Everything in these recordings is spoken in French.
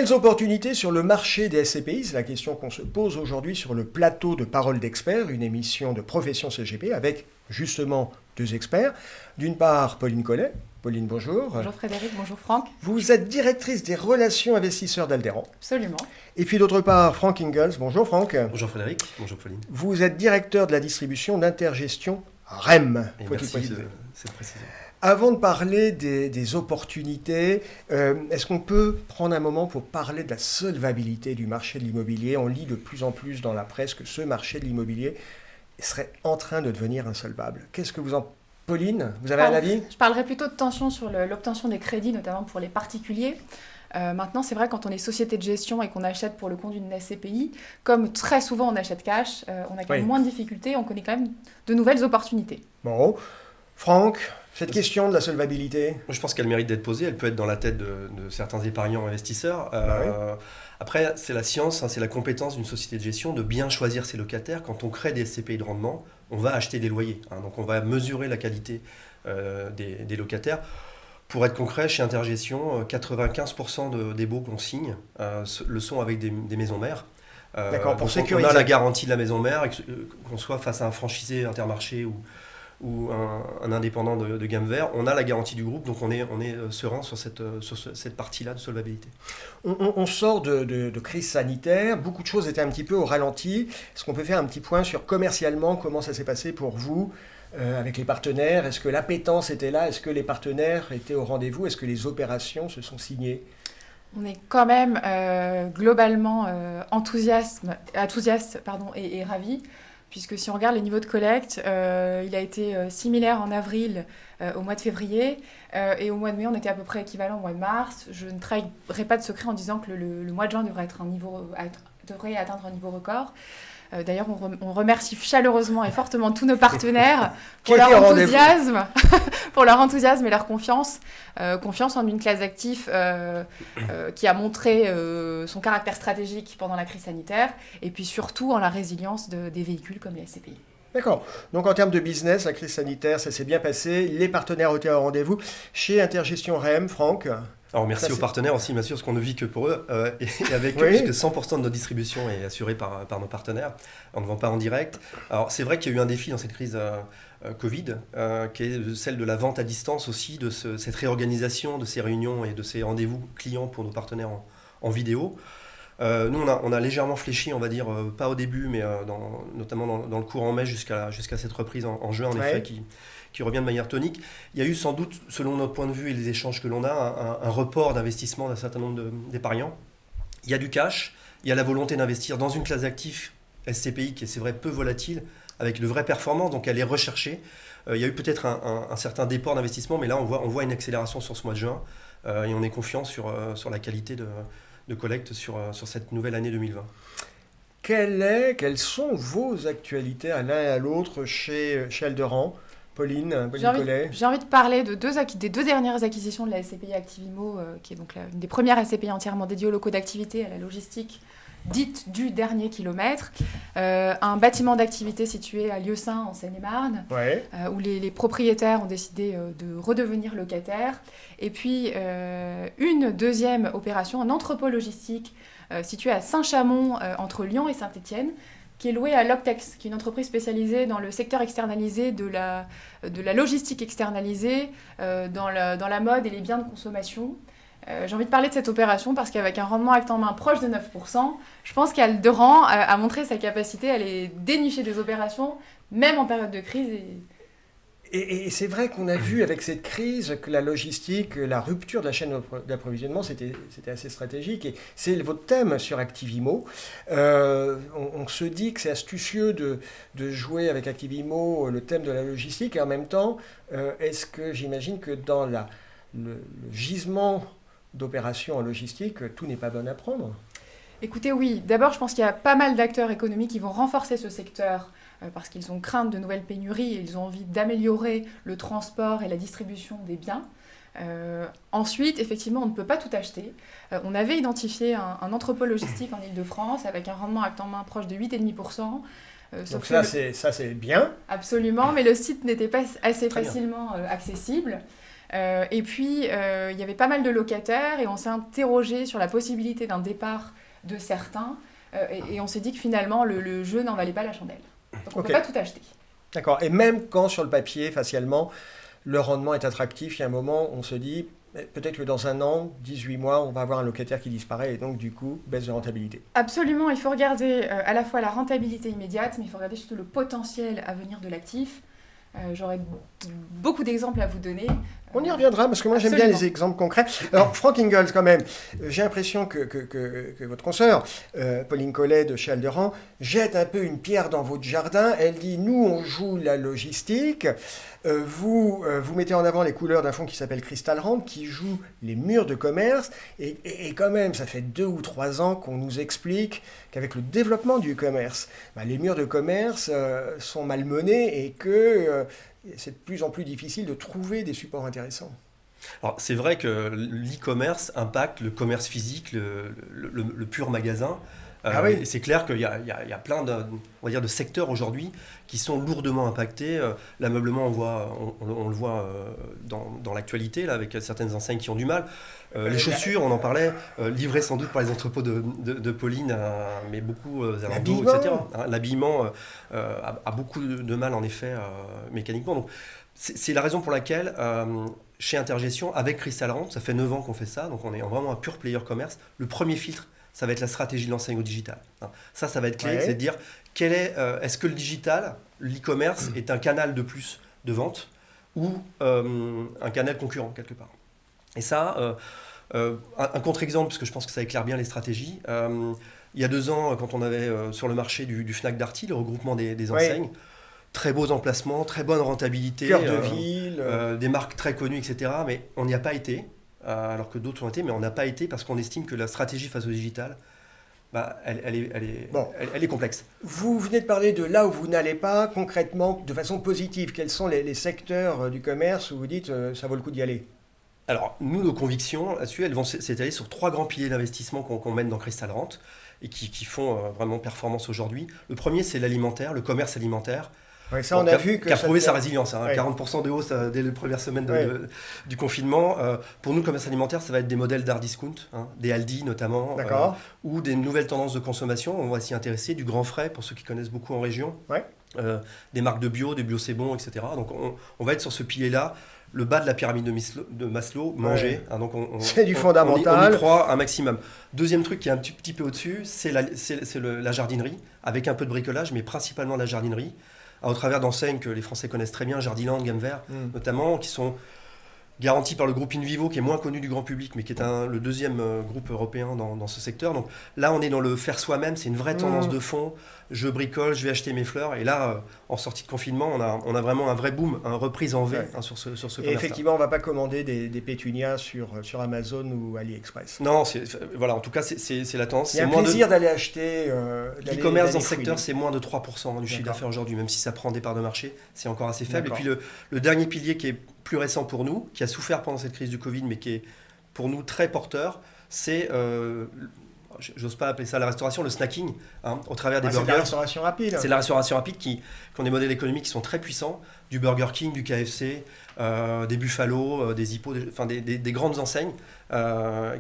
Quelles opportunités sur le marché des SCPI? C'est la question qu'on se pose aujourd'hui sur le plateau de Parole d'experts, une émission de Profession CGP avec justement deux experts. D'une part, Pauline Collet. Pauline, bonjour. Bonjour Frédéric, bonjour Franck. Vous êtes directrice des relations investisseurs d'Alderan. Absolument. Et puis d'autre part, Franck Ingalls. Bonjour Franck. Bonjour Frédéric, bonjour Pauline. Vous êtes directeur de la distribution d'Intergestion REM. Et merci de cette précision. Avant de parler des opportunités, est-ce qu'on peut prendre un moment pour parler de la solvabilité du marché de l'immobilier? On lit de plus en plus dans la presse que ce marché de l'immobilier serait en train de devenir insolvable. Qu'est-ce que vous en... Pauline, vous avez un avis? Je parlerai plutôt de tension sur l'obtention des crédits, notamment pour les particuliers. Maintenant, c'est vrai, quand on est société de gestion et qu'on achète pour le compte d'une SCPI, comme très souvent on achète cash, on a quand même moins de difficultés, on connaît quand même de nouvelles opportunités. Bon, Franck, cette question de la solvabilité? Je pense qu'elle mérite d'être posée, elle peut être dans la tête de certains épargnants investisseurs. Après, c'est la science, c'est la compétence d'une société de gestion de bien choisir ses locataires. Quand on crée des SCPI de rendement, on va acheter des loyers. Donc on va mesurer la qualité des locataires. Pour être concret, chez Intergestion, 95% des baux qu'on signe le sont avec des maisons mères. D'accord, pour sécuriser. On a la garantie de la maison mère, qu'on soit face à un franchisé Intermarché ou un indépendant de gamme vert, on a la garantie du groupe, donc on est serein sur cette partie-là de solvabilité. On sort de crise sanitaire, beaucoup de choses étaient un petit peu au ralenti. Est-ce qu'on peut faire un petit point sur commercialement, comment ça s'est passé pour vous avec les partenaires? Est-ce que l'appétence était là? Est-ce que les partenaires étaient au rendez-vous? Est-ce que les opérations se sont signées? On est quand même globalement enthousiaste et ravis. Puisque si on regarde les niveaux de collecte, il a été similaire en avril au mois de février, et au mois de mai, on était à peu près équivalent au mois de mars. Je ne trahirai pas de secret en disant que le mois de juin devrait atteindre un niveau record. D'ailleurs, on remercie chaleureusement et fortement tous nos partenaires pour leur enthousiasme et leur confiance. Confiance en une classe d'actifs qui a montré son caractère stratégique pendant la crise sanitaire, et puis surtout en la résilience des véhicules comme les SCPI. D'accord. Donc en termes de business, la crise sanitaire, ça s'est bien passé. Les partenaires étaient au rendez-vous. Chez Intergestion REM, Franck? Alors merci aux partenaires aussi, bien sûr, parce qu'on ne vit que pour eux. Et avec eux, puisque 100% de notre distribution est assurée par nos partenaires. On ne vend pas en direct. Alors c'est vrai qu'il y a eu un défi dans cette crise Covid, qui est celle de la vente à distance aussi, de cette réorganisation de ces réunions et de ces rendez-vous clients pour nos partenaires en vidéo. Nous, on a légèrement fléchi, on va dire, pas au début, mais notamment dans le courant mai jusqu'à cette reprise en juin, en effet, qui revient de manière tonique. Il y a eu sans doute, selon notre point de vue et les échanges que l'on a, un report d'investissement d'un certain nombre d'épargnants. Il y a du cash, il y a la volonté d'investir dans une classe d'actifs SCPI qui est, c'est vrai, peu volatile, avec de vraies performances, donc elle est recherchée. Il y a eu peut-être un certain déport d'investissement, mais là, on voit une accélération sur ce mois de juin, et on est confiant sur la qualité de collecte sur cette nouvelle année 2020. Quelles sont vos actualités à l'un et à l'autre chez Alderan? Pauline Collet. J'ai envie de parler des deux dernières acquisitions de la SCPI Activimo, qui est donc une des premières SCPI entièrement dédiées aux locaux d'activité, à la logistique dite du dernier kilomètre. Un bâtiment d'activité situé à Lieusaint, en Seine-et-Marne, où les propriétaires ont décidé de redevenir locataires. Et puis une deuxième opération, un entrepôt logistique situé à Saint-Chamond, entre Lyon et Saint-Étienne, qui est loué à Loctex, qui est une entreprise spécialisée dans le secteur externalisé de la logistique externalisée, dans la mode et les biens de consommation. J'ai envie de parler de cette opération parce qu'avec un rendement acte en main proche de 9%, je pense qu'Alderan a montré sa capacité à aller dénicher des opérations, même en période de crise. Et c'est vrai qu'on a vu avec cette crise que la logistique, la rupture de la chaîne d'approvisionnement, c'était assez stratégique. Et c'est votre thème sur Activimo. On se dit que c'est astucieux de jouer avec Activimo le thème de la logistique. Et en même temps, est-ce que j'imagine que dans le gisement d'opérations en logistique, tout n'est pas bon à prendre? Écoutez, oui. D'abord, je pense qu'il y a pas mal d'acteurs économiques qui vont renforcer ce secteur parce qu'ils ont crainte de nouvelles pénuries et ils ont envie d'améliorer le transport et la distribution des biens. Ensuite, effectivement, on ne peut pas tout acheter. On avait identifié un entrepôt logistique en Ile-de-France avec un rendement acte en main proche de 8,5%. Donc ça, c'est bien. Absolument, mais le site n'était pas assez facilement accessible. Et puis, il y avait pas mal de locataires et on s'est interrogé sur la possibilité d'un départ de certains. Et on s'est dit que finalement, le jeu n'en valait pas la chandelle. Donc on ne peut pas tout acheter. D'accord. Et même quand sur le papier, facialement, le rendement est attractif, il y a un moment, on se dit, peut-être que dans 1 an, 18 mois, on va avoir un locataire qui disparaît et donc du coup, baisse de rentabilité. Absolument, il faut regarder à la fois la rentabilité immédiate, mais il faut regarder surtout le potentiel à venir de l'actif. J'aurais beaucoup d'exemples à vous donner. On y reviendra, parce que moi j'aime bien les exemples concrets. Alors, Frank Ingalls, quand même, j'ai l'impression que votre consoeur, Pauline Collet de chez Alderan, jette un peu une pierre dans votre jardin. Elle dit, nous, on joue la logistique. Vous mettez en avant les couleurs d'un fonds qui s'appelle Crystal Rent, qui joue les murs de commerce. Et quand même, ça fait 2 ou 3 ans qu'on nous explique qu'avec le développement du commerce, les murs de commerce sont malmenés et que c'est de plus en plus difficile de trouver des supports intéressants. Alors, c'est vrai que l'e-commerce impacte le commerce physique, le pur magasin. Oui. Et c'est clair qu'il y a plein de secteurs aujourd'hui qui sont lourdement impactés. L'ameublement, on le voit dans l'actualité, là, avec certaines enseignes qui ont du mal. Les chaussures, on en parlait, livrées sans doute par les entrepôts de Pauline, mais beaucoup Zalando, etc. L'habillement a beaucoup de mal, en effet, mécaniquement. Donc, c'est la raison pour laquelle, chez Intergestion, avec Crystal Rent, ça fait 9 ans qu'on fait ça, donc on est vraiment un pur player commerce. Le premier filtre, ça va être la stratégie de l'enseigne au digital. Ça va être clé, c'est de dire est-ce que le digital, l'e-commerce, est un canal de plus de vente ou un canal concurrent quelque part. Et ça, un contre-exemple, parce que je pense que ça éclaire bien les stratégies. Il y a 2 ans, quand on avait sur le marché du Fnac Darty, le regroupement des enseignes, très beaux emplacements, très bonne rentabilité, cœur de ville, des marques très connues, etc. Mais on n'y a pas été. Alors que d'autres ont été, mais on n'a pas été parce qu'on estime que la stratégie face au digital, elle est complexe. Vous venez de parler de là où vous n'allez pas, concrètement, de façon positive. Quels sont les secteurs du commerce où vous dites ça vaut le coup d'y aller ? Alors, nous, nos convictions là-dessus, elles vont s'étaler sur 3 grands piliers d'investissement qu'on mène dans Crystal Rent et qui font vraiment performance aujourd'hui. Le premier, c'est l'alimentaire, le commerce alimentaire. Ouais, ça, on a vu que qui a prouvé sa résilience, 40% de hausse dès les premières semaines du confinement. Pour nous, le commerce alimentaire, ça va être des modèles d'art discount, des Aldi notamment, ou des nouvelles tendances de consommation. On va s'y intéresser, du grand frais pour ceux qui connaissent beaucoup en région, des marques de bio c'est bon, etc. Donc on va être sur ce pilier-là, le bas de la pyramide de Maslow, manger. Donc c'est du fondamental. On y croit un maximum. Deuxième truc qui est un petit peu au-dessus, c'est la jardinerie, avec un peu de bricolage, mais principalement la jardinerie. Au travers d'enseignes que les Français connaissent très bien, Jardiland, Gamme Vert, notamment, qui sont garanties par le groupe Invivo, qui est moins connu du grand public, mais qui est le deuxième groupe européen dans ce secteur. Donc là, on est dans le faire soi-même, c'est une vraie tendance de fond. Je bricole, je vais acheter mes fleurs. Et là, en sortie de confinement, on a vraiment un vrai boom, une reprise en V sur ce commerce-là. Et effectivement, on ne va pas commander des pétunias sur Amazon ou AliExpress. Non, voilà, en tout cas, c'est la tendance. Il y a un plaisir d'aller acheter. L'e-commerce dans le secteur, c'est moins de 3% du chiffre d'affaires aujourd'hui, même si ça prend des parts de marché, c'est encore assez faible. Et puis le dernier pilier qui est plus récent pour nous, qui a souffert pendant cette crise du Covid, mais qui est pour nous très porteur, c'est, j'ose pas appeler ça la restauration, le snacking, au travers des burgers. C'est la restauration rapide. C'est la restauration rapide qui ont des modèles économiques qui sont très puissants, du Burger King, du KFC, des Buffalo, des Hippo, des grandes enseignes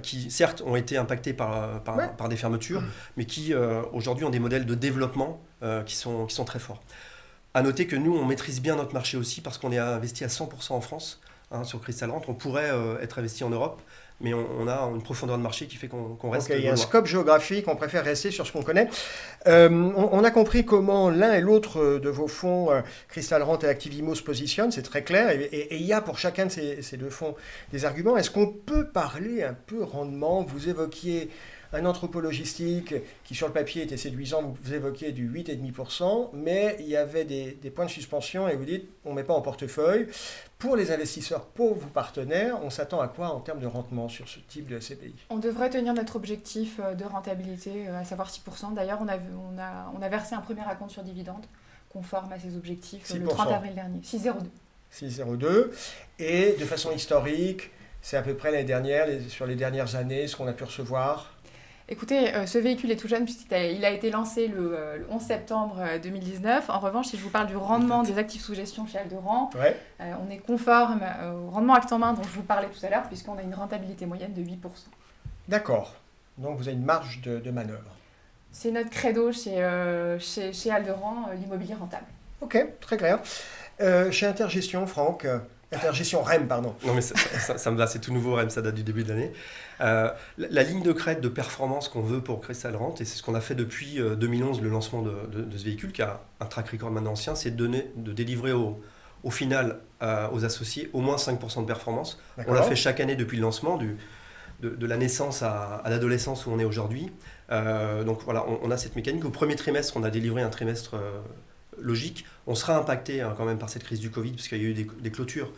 qui certes ont été impactées par des fermetures, mais qui aujourd'hui ont des modèles de développement qui sont très forts. À noter que nous, on maîtrise bien notre marché aussi parce qu'on est investi à 100% en France sur Crystal Rent. On pourrait être investi en Europe, mais on a une profondeur de marché qui fait qu'on reste. Il y a un scope géographique, on préfère rester sur ce qu'on connaît. On a compris comment l'un et l'autre de vos fonds, Crystal Rent et Activimo, se positionnent, c'est très clair. Et il y a pour chacun de ces 2 fonds des arguments. Est-ce qu'on peut parler un peu rendement ? Vous évoquiez un entrepôt logistique qui sur le papier était séduisant, vous évoquiez du 8,5%, mais il y avait des points de suspension et vous dites on ne met pas en portefeuille. Pour les investisseurs, pour vos partenaires, on s'attend à quoi en termes de rendement sur ce type de SCPI ? On devrait tenir notre objectif de rentabilité, à savoir 6%. D'ailleurs, on a versé un premier acompte sur dividende conforme à ces objectifs 6%. Le 30 avril dernier, 6,02. 6,02. Et de façon historique, c'est à peu près l'année dernière, sur les dernières années, ce qu'on a pu recevoir. Écoutez, ce véhicule est tout jeune puisqu'il a été lancé le 11 septembre 2019. En revanche, si je vous parle du rendement des actifs sous gestion chez Alderan, on est conforme au rendement acte en main dont je vous parlais tout à l'heure, puisqu'on a une rentabilité moyenne de 8%. D'accord. Donc vous avez une marge de manœuvre. C'est notre credo chez Alderan, l'immobilier rentable. Ok, très clair. Chez Intergestion, Franck, Intergestion REM, pardon. Non mais ça me va, c'est tout nouveau REM, ça date du début de l'année. La ligne de crête de performance qu'on veut pour Cristal-Rent, et c'est ce qu'on a fait depuis 2011, le lancement de ce véhicule, qui a un track record maintenant ancien, c'est de délivrer au final aux associés au moins 5% de performance. On l'a fait chaque année depuis le lancement, de la naissance à l'adolescence où on est aujourd'hui. Donc voilà, on a cette mécanique. Au premier trimestre, on a délivré un trimestre logique. On sera impacté quand même par cette crise du Covid, parce qu'il y a eu des clôtures,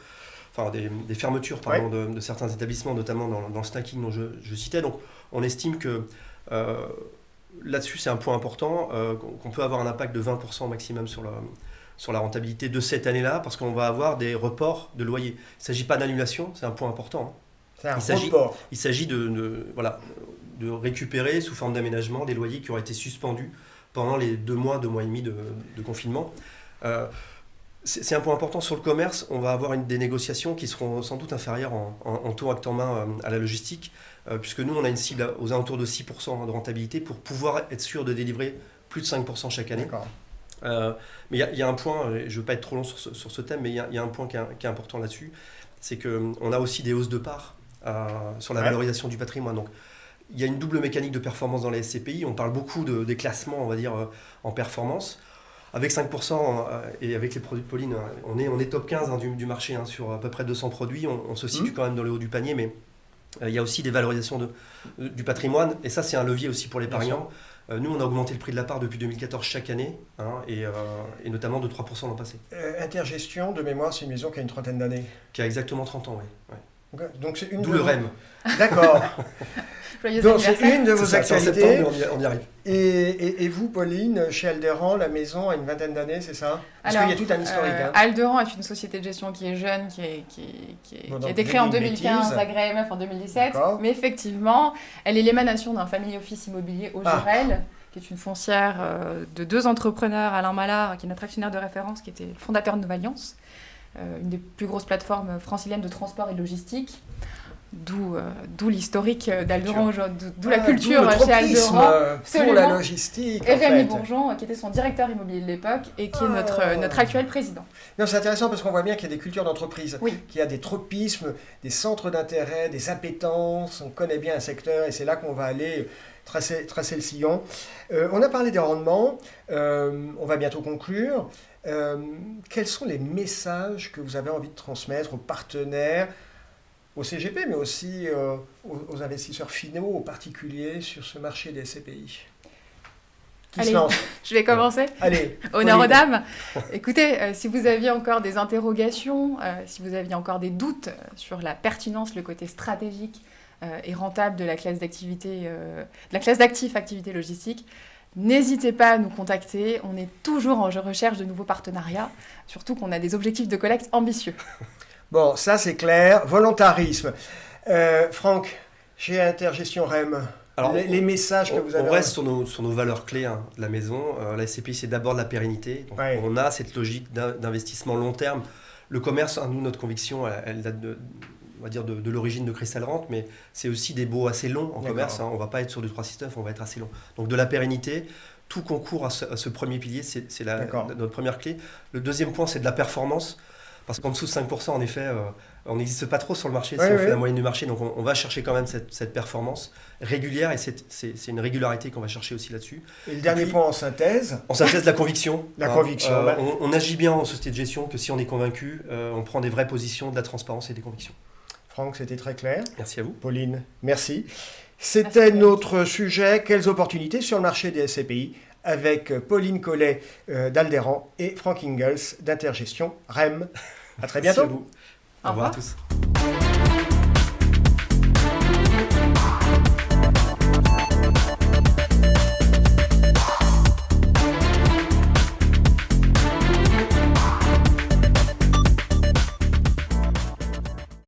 enfin des fermetures de certains établissements, notamment dans le snacking dont je citais. Donc on estime que là-dessus, c'est un point important, qu'on peut avoir un impact de 20% maximum sur la rentabilité de cette année-là, parce qu'on va avoir des reports de loyers. Il ne s'agit pas d'annulation, c'est un point important. C'est un report. Il s'agit de récupérer sous forme d'aménagement des loyers qui auraient été suspendus pendant les 2 mois et demi de confinement. C'est un point important sur le commerce. On va avoir des négociations qui seront sans doute inférieures en taux acte en main à la logistique, puisque nous, on a une cible aux alentours de 6% de rentabilité pour pouvoir être sûr de délivrer plus de 5% chaque année. Mais il y a un point, je ne veux pas être trop long sur ce thème, mais il y a un point qui est important là-dessus, c'est qu'on a aussi des hausses de parts sur la valorisation du patrimoine. Donc, il y a une double mécanique de performance dans les SCPI. On parle beaucoup des classements, on va dire, en performance. Avec 5% et avec les produits de Pauline, on est top 15 du marché sur à peu près 200 produits. On se situe quand même dans le haut du panier, mais il y a aussi des valorisations du patrimoine. Et ça, c'est un levier aussi pour l'épargnant. Nous, on a augmenté le prix de la part depuis 2014 chaque année, et notamment de 3% l'an passé. Intergestion, de mémoire, c'est une maison qui a une trentaine d'années. Qui a exactement 30 ans, oui. Donc c'est D'où le REM. D'accord. Donc c'est une de vos actualités. On y arrive. Et vous, Pauline, chez Alderan, la maison a une vingtaine d'années, c'est ça? Parce qu'il y a tout un historique. Alderan est une société de gestion qui est jeune, qui a été créée en 2015, agréée AMF en 2017. D'accord. Mais effectivement, elle est l'émanation d'un family office immobilier au Jurel, qui est une foncière de 2 entrepreneurs, Alain Mallard, qui est notre actionnaire de référence, qui était fondateur de Novalliance, une des plus grosses plateformes franciliennes de transport et de logistique. D'où l'historique d'Alderan, d'où la culture chez Alderan. Pour la logistique. Et Rémi Bourgeon, qui était son directeur immobilier de l'époque et qui est notre actuel président. Non, c'est intéressant parce qu'on voit bien qu'il y a des cultures d'entreprise, qu'il y a des tropismes, des centres d'intérêt, des appétences. On connaît bien un secteur et c'est là qu'on va aller tracer le sillon. On a parlé des rendements. On va bientôt conclure. Quels sont les messages que vous avez envie de transmettre aux partenaires, au CGP, mais aussi aux investisseurs finaux, aux particuliers sur ce marché des SCPI? Allez, je vais commencer. Allez. Honneur aux dames. Écoutez, si vous aviez encore des interrogations, si vous aviez encore des doutes sur la pertinence, le côté stratégique et rentable de la classe d'activité, de la classe d'actifs activité logistique, n'hésitez pas à nous contacter. On est toujours en recherche de nouveaux partenariats, surtout qu'on a des objectifs de collecte ambitieux. Bon, ça c'est clair. Volontarisme. Franck, chez Intergestion REM, alors, les messages que vous avez... On reste sur nos valeurs clés de la maison. La SCPI, c'est d'abord de la pérennité. Donc, on a cette logique d'investissement long terme. Le commerce, nous, notre conviction, elle date on va dire de l'origine de Cristal-Rent, mais c'est aussi des baux assez longs en commerce. On ne va pas être sur du 3-6-9, on va être assez long. Donc de la pérennité, tout concourt à ce premier pilier, c'est notre première clé. Le deuxième point, c'est de la performance. Parce qu'en dessous de 5%, en effet, on n'existe pas trop sur le marché si on fait la moyenne du marché. Donc on va chercher quand même cette performance régulière, et c'est une régularité qu'on va chercher aussi là-dessus. Et le dernier point en synthèse? En synthèse, la conviction. La conviction. On agit bien en société de gestion que si on est convaincu, on prend des vraies positions, de la transparence et des convictions. Franck, c'était très clair. Merci à vous. Pauline, merci. C'était notre sujet. Quelles opportunités sur le marché des SCPI, avec Pauline Collet d'Alderan et Franck Ingels d'Intergestion REM. À très bientôt. Merci à vous. Au revoir à tous.